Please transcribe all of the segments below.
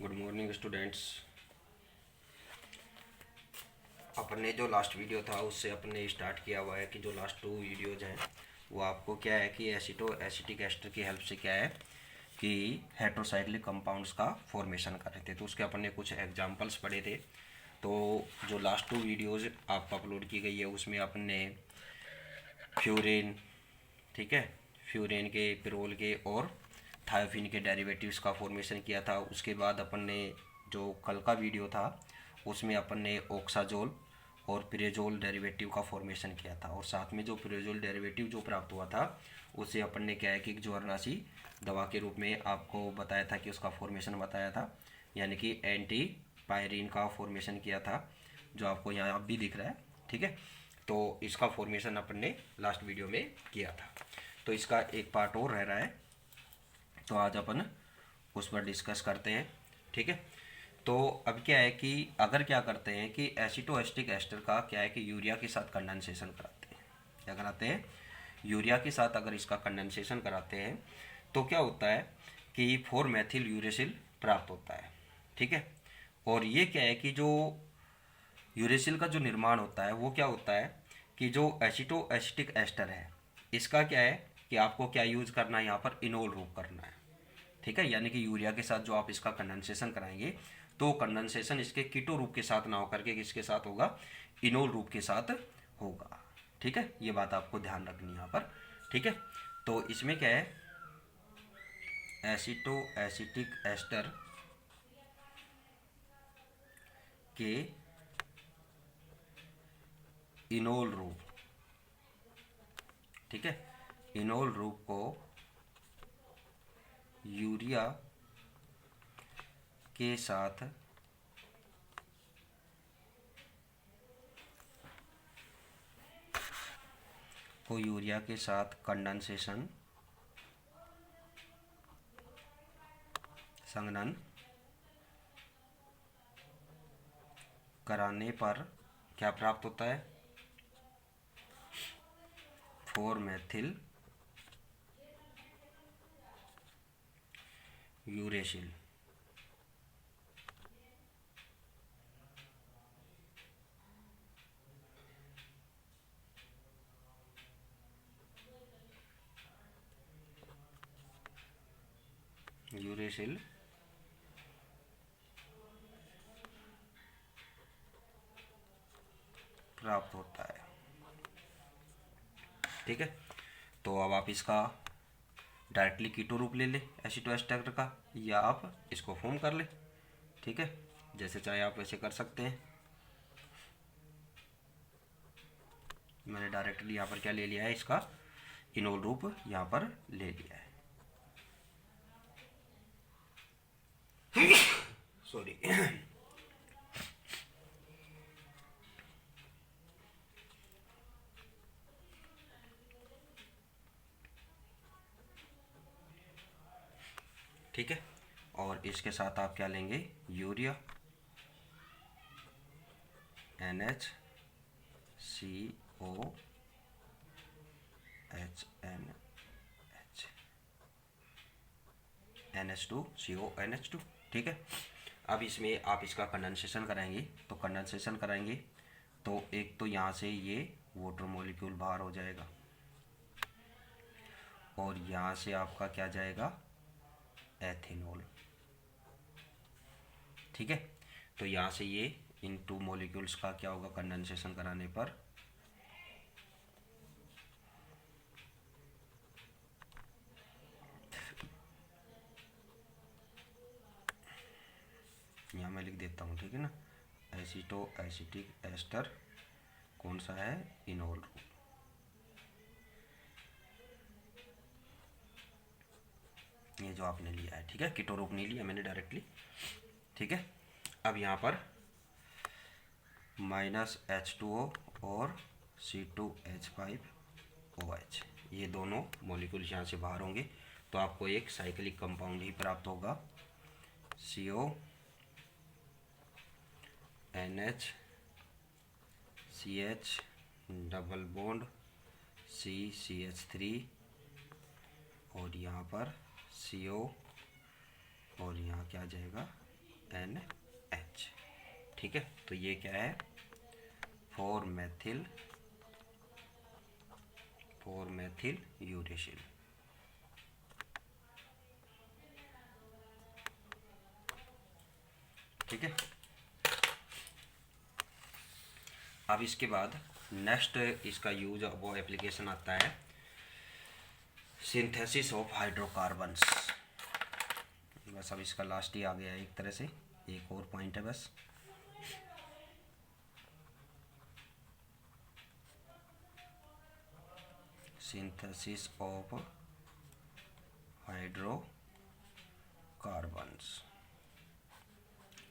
Good morning students. अपन ने जो last video था उससे अपन ने स्टार्ट किया हुआ है कि जो लास्ट 2 वीडियोज हैं वो आपको क्या है कि एसिटो एसिटिक एस्टर की हेल्प से क्या है कि हेट्रोसाइक्लिक कंपाउंड्स का फॉर्मेशन कर रहे थे। तो उसके अपन ने कुछ एग्जांपल्स पढ़े थे। तो जो लास्ट 2 वीडियोज आपको अपलोड की गई है उसमें अपन ने फ्यूरेन, ठीक है, फ्यूरेन के, पिरोल के और थायोफिन के डेरिवेटिव्स का फॉर्मेशन किया था। उसके बाद अपन ने जो कल का वीडियो था उसमें अपन ने ऑक्साजोल और पिरेजोल डेरिवेटिव का फॉर्मेशन किया था। और साथ में जो पिरेजोल डेरिवेटिव जो प्राप्त हुआ था उससे अपन ने क्या है कि ज्वरनाशी दवा के रूप में आपको बताया था कि उसका फॉर्मेशन बताया था, यानी कि एंटी पायरिन का फॉर्मेशन किया था, जो आपको यहाँ अब भी दिख रहा है। ठीक है, तो इसका फॉर्मेशन अपन ने लास्ट वीडियो में किया था। तो इसका एक पार्ट और रह रहा है, तो आज अपन उस पर डिस्कस करते हैं। ठीक है, तो अब क्या है कि अगर क्या करते हैं कि एसिटोएस्टिक एस्टर का क्या है कि यूरिया के साथ कंडेंसेशन कराते हैं। क्या कराते हैं? यूरिया के साथ अगर इसका कंडेंसेशन कराते हैं तो क्या होता है कि 4 मेथिल यूरेसिल प्राप्त होता है। ठीक है, और ये क्या है कि जो यूरेसिल का जो निर्माण होता है वो क्या होता है कि जो एसिटोएस्टिक एस्टर है इसका क्या है कि आपको क्या यूज करना है, यहाँ पर इनोल रूप करना है। ठीक है, यानी कि यूरिया के साथ जो आप इसका कंडेंसेशन कराएंगे तो कंडेंसेशन इसके कीटो रूप के साथ ना होकर के किसके साथ होगा? इनोल रूप के साथ होगा। ठीक है, ये बात आपको ध्यान रखनी है यहाँ पर। ठीक है, तो इसमें क्या है, एसिटो एसिटिक एस्टर के इनोल रूप, ठीक है, इनोल रूप को यूरिया के साथ कंडेंसेशन संघनन कराने पर क्या प्राप्त होता है? 4 मेथिल यूरेसिल। यूरेसिल प्राप्त होता है। ठीक है, तो अब आप इसका डायरेक्टली कीटो रूप ले ले एसिटोएस्टर का, या आप इसको फॉर्म कर ले। ठीक है, जैसे चाहे आप वैसे कर सकते हैं। मैंने डायरेक्टली यहाँ पर क्या ले लिया है, इसका इनोल रूप यहाँ पर ले लिया है। सॉरी। ठीक है, और इसके साथ आप क्या लेंगे? यूरिया, NH CONH2 ठीक है, अब इसमें आप इसका कंडेंसेशन कराएंगे तो एक तो यहाँ से ये वाटर मॉलिक्यूल बाहर हो जाएगा और यहाँ से आपका क्या जाएगा? एथेनॉल। ठीक है, तो यहाँ से ये इन 2 मॉलिक्यूल्स का क्या होगा कंडेंसेशन कराने पर? यहाँ मैं लिख देता हूँ, ठीक है ना। एसिटो एसिटिक एस्टर कौन सा है? इनोल रूप। ये जो आपने लिया है, ठीक है, कीटो रूप नहीं लिया मैंने डायरेक्टली। ठीक है, अब यहाँ पर -H2O और C2H5OH ये दोनों मॉलिक्यूल्स यहाँ से बाहर होंगे, तो आपको एक साइक्लिक कंपाउंड ही प्राप्त होगा। CONH डबल बॉन्ड CCH3 और यहाँ पर CO और यहाँ क्या जाएगा? NH। ठीक है, तो ये क्या है, 4 मेथिल यूरेसिल। ठीक है, अब इसके बाद नेक्स्ट इसका यूज वो एप्लीकेशन आता है सिंथेसिस ऑफ हाइड्रोकार्बन्स। बस अब इसका लास्ट ही आ गया है एक तरह से, एक और पॉइंट है बस। सिंथेसिस ऑफ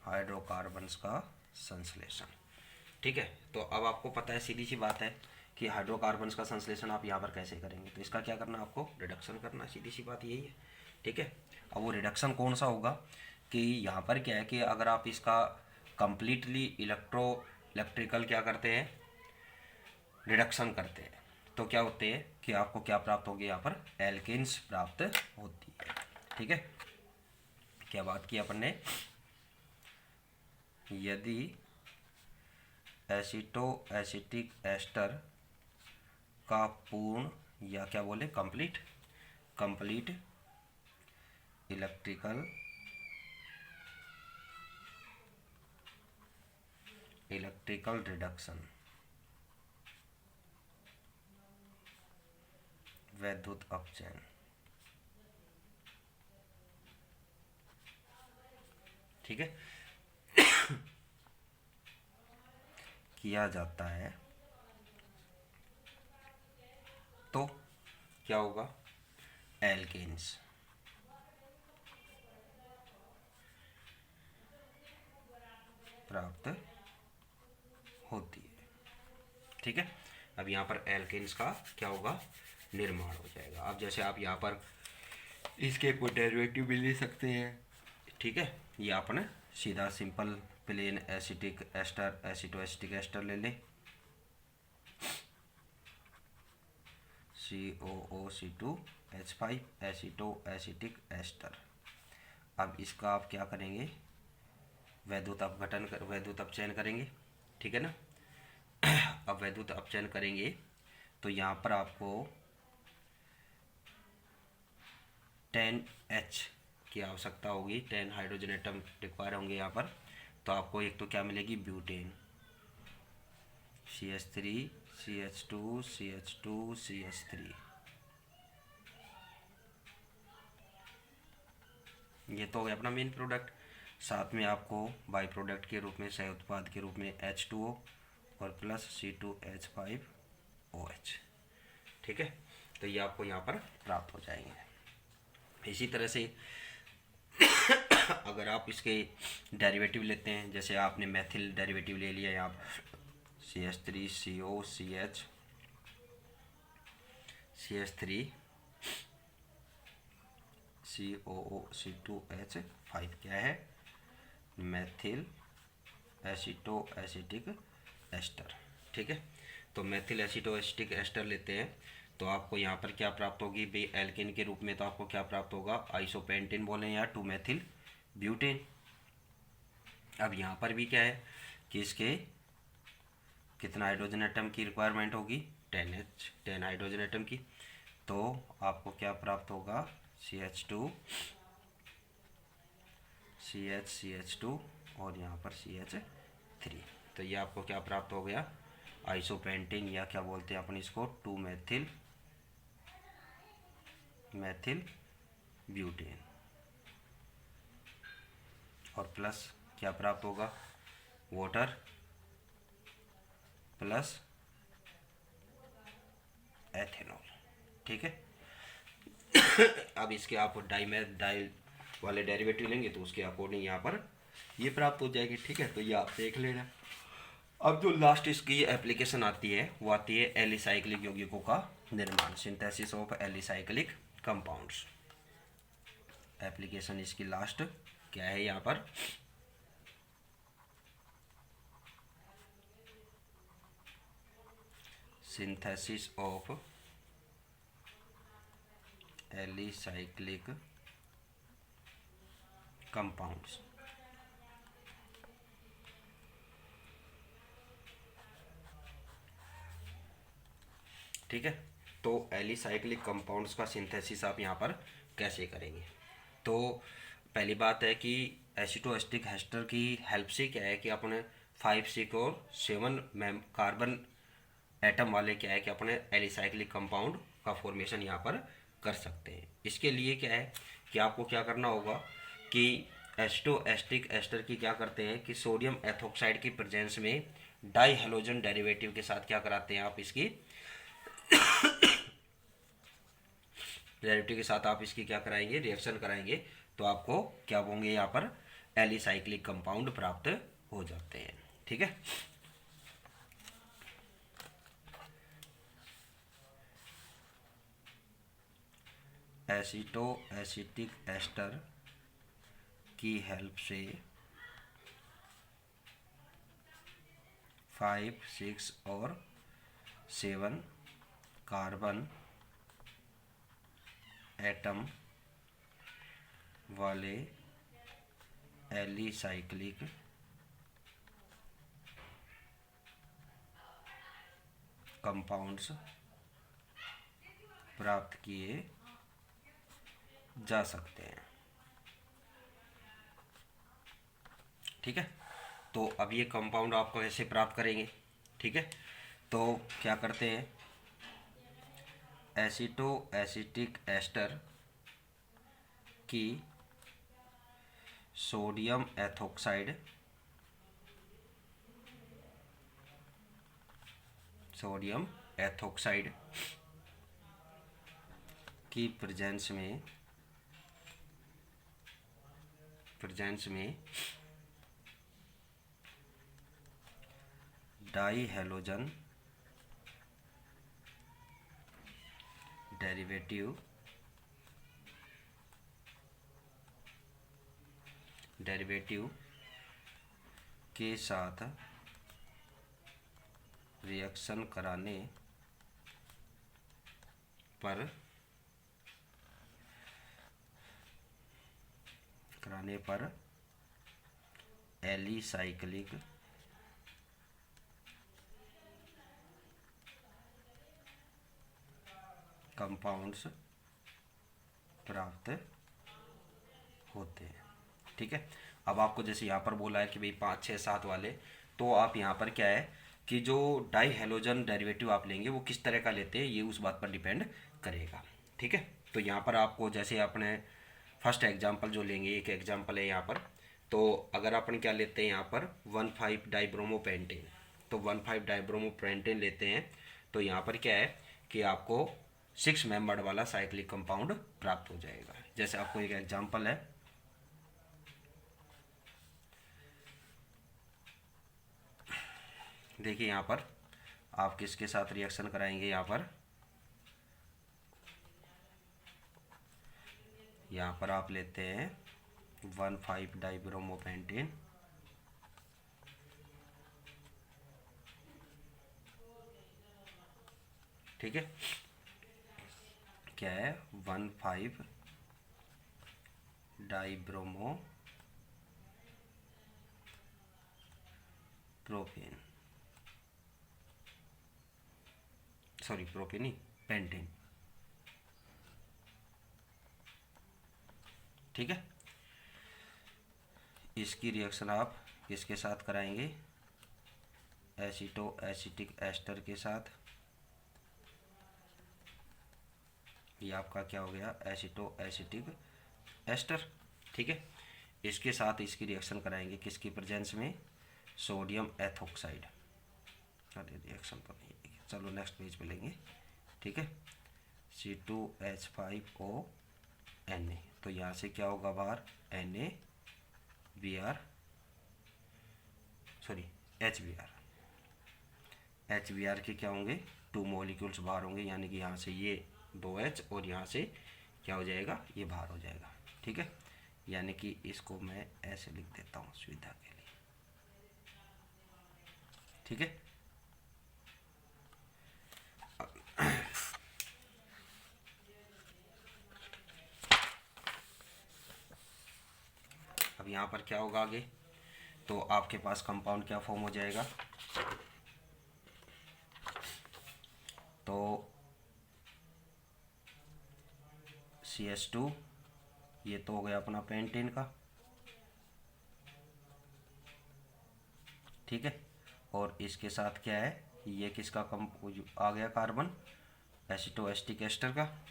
हाइड्रोकार्बन्स का संश्लेषण। ठीक है, तो अब आपको पता है, सीधी सी बात है कि हाइड्रोकार्बन्स का संश्लेषण आप यहाँ पर कैसे करेंगे। तो इसका क्या करना है, आपको रिडक्शन करना, सीधी सी बात यही है। ठीक है, अब वो रिडक्शन कौन सा होगा कि यहाँ पर क्या है कि अगर आप इसका कंप्लीटली इलेक्ट्रिकल क्या करते हैं, रिडक्शन करते हैं, तो क्या होते हैं कि आपको क्या प्राप्त होगी, यहाँ पर एल्केन्स प्राप्त होती है। ठीक है, क्या बात की अपन ने, यदि एसिटिक एस्टर का पूर्ण या क्या बोले कंप्लीट इलेक्ट्रिकल रिडक्शन, वैद्युत अपचयन, ठीक है, किया जाता है, तो क्या होगा, एल्केन्स प्राप्त होती है। ठीक है, अब यहाँ पर एल्केन्स का क्या होगा, निर्माण हो जाएगा। अब जैसे आप यहाँ पर इसके कोई डेरिवेटिव भी ले सकते हैं। ठीक है, ये आपने सीधा simple plain acetic ester acetoacetic ester ले लें, COOC2H5 एसिटोएसिटिक एस्टर। अब इसका आप क्या करेंगे, वैद्युत अपचयन करेंगे। ठीक है ना, अब वैद्युत अपचयन करेंगे तो यहाँ पर आपको 10H की आवश्यकता होगी, 10 हाइड्रोजन एटम रिक्वायर होंगे यहाँ पर। तो आपको एक तो क्या मिलेगी, butane, CH3 CH2 CH2 CH3, ये तो हो गया अपना मेन प्रोडक्ट। साथ में आपको बाई प्रोडक्ट के रूप में, सह उत्पाद के रूप में H2O और प्लस C2H5OH। ठीक है, तो ये आपको यहाँ पर प्राप्त हो जाएंगे। इसी तरह से अगर आप इसके डेरिवेटिव लेते हैं, जैसे आपने मेथिल डेरिवेटिव ले लिया यहाँ पर, CH3COCH CH3 COOC2H5 क्या है, मेथिल एसिटोएसिटिक एस्टर। ठीक है, तो मेथिल एसिटोएसिटिक एस्टर लेते हैं तो आपको यहाँ पर क्या प्राप्त होगी भाई, एल्केन के रूप में तो आपको क्या प्राप्त होगा, आइसोपेंटेन बोले या 2 मेथिल ब्यूटेन। अब यहाँ पर भी क्या है कि इसके कितना हाइड्रोजन एटम की रिक्वायरमेंट होगी, 10 हाइड्रोजन एटम की। तो आपको क्या प्राप्त होगा, CH2 CH2 और यहाँ पर CH3। तो ये आपको क्या प्राप्त हो गया, आइसोपेंटेन, या क्या बोलते हैं अपन इसको, 2 मेथिल ब्यूटेन, और प्लस क्या प्राप्त होगा, वाटर प्लस एथेनॉल। ठीक है, अब इसके आप डाई वाले डेरिवेटिव लेंगे तो उसके अकॉर्डिंग यहाँ पर ये प्राप्त हो जाएगी। ठीक है, तो ये आप देख लेना। अब जो लास्ट इसकी एप्लीकेशन आती है वो आती है एलिसाइक्लिक यौगिकों का निर्माण, synthesis of alicyclic compounds. Application इसकी लास्ट क्या है यहाँ पर, सिंथेसिस ऑफ एलिसाइक्लिक कंपाउंड्स। ठीक है। तो एलिसाइक्लिक कंपाउंड्स का सिंथेसिस आप यहाँ पर कैसे करेंगे? तो पहली बात है कि एसिटोएस्टिक एस्टर की हेल्प से क्या है कि अपने 5, 6 और 7 कार्बन एटम वाले क्या है कि अपने एलिसाइक्लिक कंपाउंड का फॉर्मेशन यहाँ पर कर सकते हैं। इसके लिए क्या है कि आपको क्या करना होगा कि एसिटोएस्टिक एस्टर की क्या करते हैं कि सोडियम एथोक्साइड की प्रेजेंस में डाई हेलोजन डेरिवेटिव के साथ क्या कराते हैं, आप इसकी डेरिवेटिव के साथ आप इसकी क्या कराएंगे, रिएक्शन कराएंगे, तो आपको क्या होंगे यहाँ पर एलिसाइक्लिक कंपाउंड प्राप्त हो जाते हैं। ठीक है। एसिटोएसिटिक एस्टर की हेल्प से 5, 6 और 7 कार्बन एटम वाले एलिसाइक्लिक कंपाउंड्स प्राप्त किए जा सकते हैं। ठीक है। तो अब ये कंपाउंड आप कैसे प्राप्त करेंगे? ठीक है। तो क्या करते हैं, एसिटोएसिटिक एस्टर की सोडियम एथोक्साइड की प्रेजेंस में डाई हेलोजन डेरिवेटिव के साथ रिएक्शन कराने पर एलिसाइक्लिक कंपाउंड्स प्राप्त होते हैं। ठीक है। अब आपको जैसे यहाँ पर बोला है कि भाई 5, 6, 7 वाले, तो आप यहाँ पर क्या है कि जो डाई हेलोजन डेरिवेटिव आप लेंगे वो किस तरह का लेते हैं, ये उस बात पर डिपेंड करेगा। ठीक है। तो यहाँ पर आपको जैसे अपने फर्स्ट एग्जाम्पल जो लेंगे, एक एग्जाम्पल है यहाँ पर, तो अगर अपन क्या लेते हैं यहाँ पर 1,5 डाइब्रोमोपेंटेन, तो 1,5 डाइब्रोमोपेंटेन लेते हैं, तो यहाँ पर क्या है कि आपको 6 मेंबर्ड वाला साइक्लिक कंपाउंड प्राप्त हो जाएगा। जैसे आपको एक एग्जाम्पल है, देखिए यहाँ पर आप किसके साथ रिएक्शन कराएंगे, यहाँ पर आप लेते हैं 1,5 डाइब्रोमोपेंटेन, ठीक है, क्या है 1,5 डाइब्रोमो प्रोपेन, सॉरी प्रोपेन नहीं, पेंटेन। ठीक है। इसकी रिएक्शन आप किसके साथ कराएंगे, एसिटोएसिटिक एस्टर के साथ। ये आपका क्या हो गया, एसिटोएसिटिक एस्टर। ठीक है। इसके साथ इसकी रिएक्शन कराएंगे किसकी प्रेजेंस में, सोडियम एथोक्साइड। अरे रिएक्शन तो नहीं है, चलो नेक्स्ट पेज पे लेंगे। ठीक है। C2H5O Na, तो यहाँ से क्या होगा बाहर, NaBr, सॉरी HBr के क्या होंगे, 2 मॉलिक्यूल्स बाहर होंगे, यानी कि यहाँ से ये 2H और यहाँ से क्या हो जाएगा, ये बाहर हो जाएगा। ठीक है। यानी कि इसको मैं ऐसे लिख देता हूँ सुविधा के लिए। ठीक है। अब यहाँ पर क्या होगा आगे, तो आपके पास कंपाउंड क्या फॉर्म हो जाएगा, तो CH2, ये तो हो गया अपना पेंटेन का, ठीक है। और इसके साथ क्या है, ये किसका कम आ गया कार्बन, एसिटोएस्टिक एस्टर का,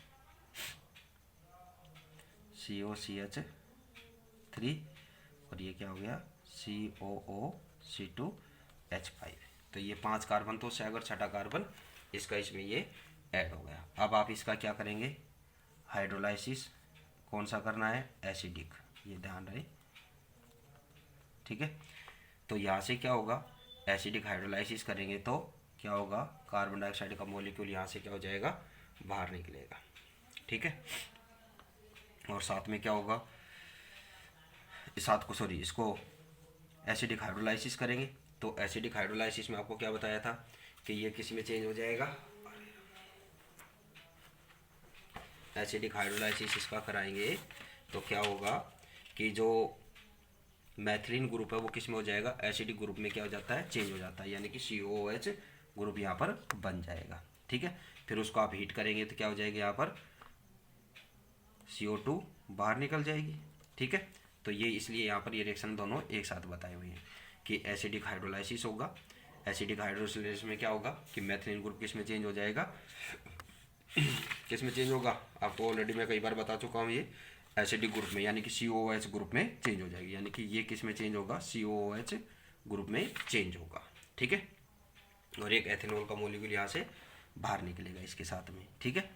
COCH3, और ये क्या हो गया, COOC2H5। तो ये 5 कार्बन तो से अगर छठा कार्बन इसका इसमें ये ऐड हो गया। अब आप इसका क्या करेंगे, हाइड्रोलाइसिस कौन सा करना है, एसिडिक, ये ध्यान रहे, ठीक है। तो यहाँ से क्या होगा, एसिडिक हाइड्रोलाइसिस करेंगे तो क्या होगा, कार्बन डाइऑक्साइड का मॉलिक्यूल यहाँ से क्या हो जाएगा, बाहर निकलेगा, ठीक है। और साथ में क्या होगा, इसको एसिडिक हाइड्रोलाइसिस करेंगे तो एसिडिक हाइड्रोलाइसिस में आपको क्या बताया था कि ये किस में चेंज हो जाएगा, एसिडिक हाइड्रोलाइसिस इसका कराएंगे तो क्या होगा कि जो मैथिलीन ग्रुप है वो किस में हो जाएगा, एसिडिक ग्रुप में क्या हो जाता है, चेंज हो जाता है, यानी कि COOH ग्रुप यहाँ पर बन जाएगा, ठीक है। फिर उसको आप हीट करेंगे तो क्या हो जाएगा, यहाँ पर CO2 बाहर निकल जाएगी, ठीक है। तो ये इसलिए यहाँ पर ये रिएक्शन दोनों एक साथ बताए हुए हैं कि एसिडिक हाइड्रोलाइसिस होगा। एसिडिक हाइड्रोलाइसिस में क्या होगा कि मैथिलीन ग्रुप किस में चेंज हो जाएगा, किस में चेंज होगा, आपको ऑलरेडी मैं कई बार बता चुका हूँ, ये एसिडिक ग्रुप में यानी कि COOH ग्रुप में चेंज हो जाएगी, यानी कि ये किस में चेंज होगा, COOH ग्रुप में चेंज होगा, ठीक है। और एक एथेनॉल का मॉलिक्यूल यहाँ से बाहर निकलेगा इसके साथ में, ठीक है।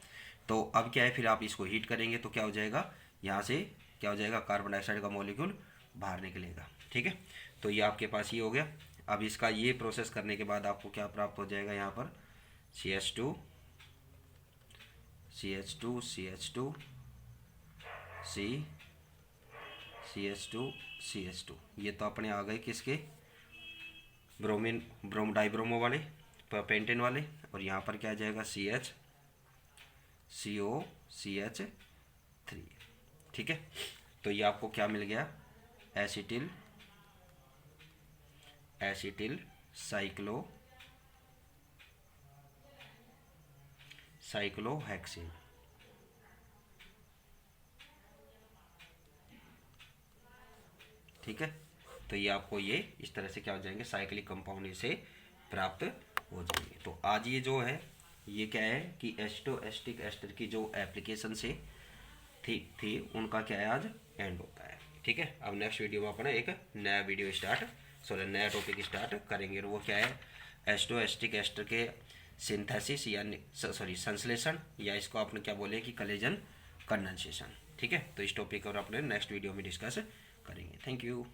तो अब क्या है, फिर आप इसको हीट करेंगे तो क्या हो जाएगा, यहाँ से क्या हो जाएगा, कार्बन डाइऑक्साइड का मॉलिक्यूल बाहर निकलेगा, ठीक है। तो ये आपके पास ये हो गया। अब इसका ये प्रोसेस करने के बाद आपको क्या प्राप्त हो जाएगा, यहाँ पर CH2 CH2 CH2 C CH2 CH2, ये तो अपने आ गए किसके, ब्रोमीन डाइब्रोमो वाले, पेंटेन वाले। और यहाँ पर क्या आ जाएगा, CH COCH3, ठीक है। तो ये आपको क्या मिल गया, एसिटिल साइक्लोहेक्सेन, ठीक है। तो ये आपको ये इस तरह से क्या हो जाएंगे, साइक्लिक कंपाउंड इसे प्राप्त हो जाएंगे। तो आज ये जो है ये क्या है कि एसिटोएस्टिक एस्टर की जो एप्लीकेशन से थी उनका क्या है, आज एंड होता है, ठीक है। अब नेक्स्ट वीडियो में अपना एक नया टॉपिक स्टार्ट करेंगे, और वो क्या है, एसिटोएस्टिक एस्टर के सिंथेसिस या संश्लेषण, या इसको आपने क्या बोले कि कलेजन कंडेंसेशन, ठीक है। तो इस टॉपिक और अपने नेक्स्ट वीडियो में डिस्कस करेंगे। Thank you.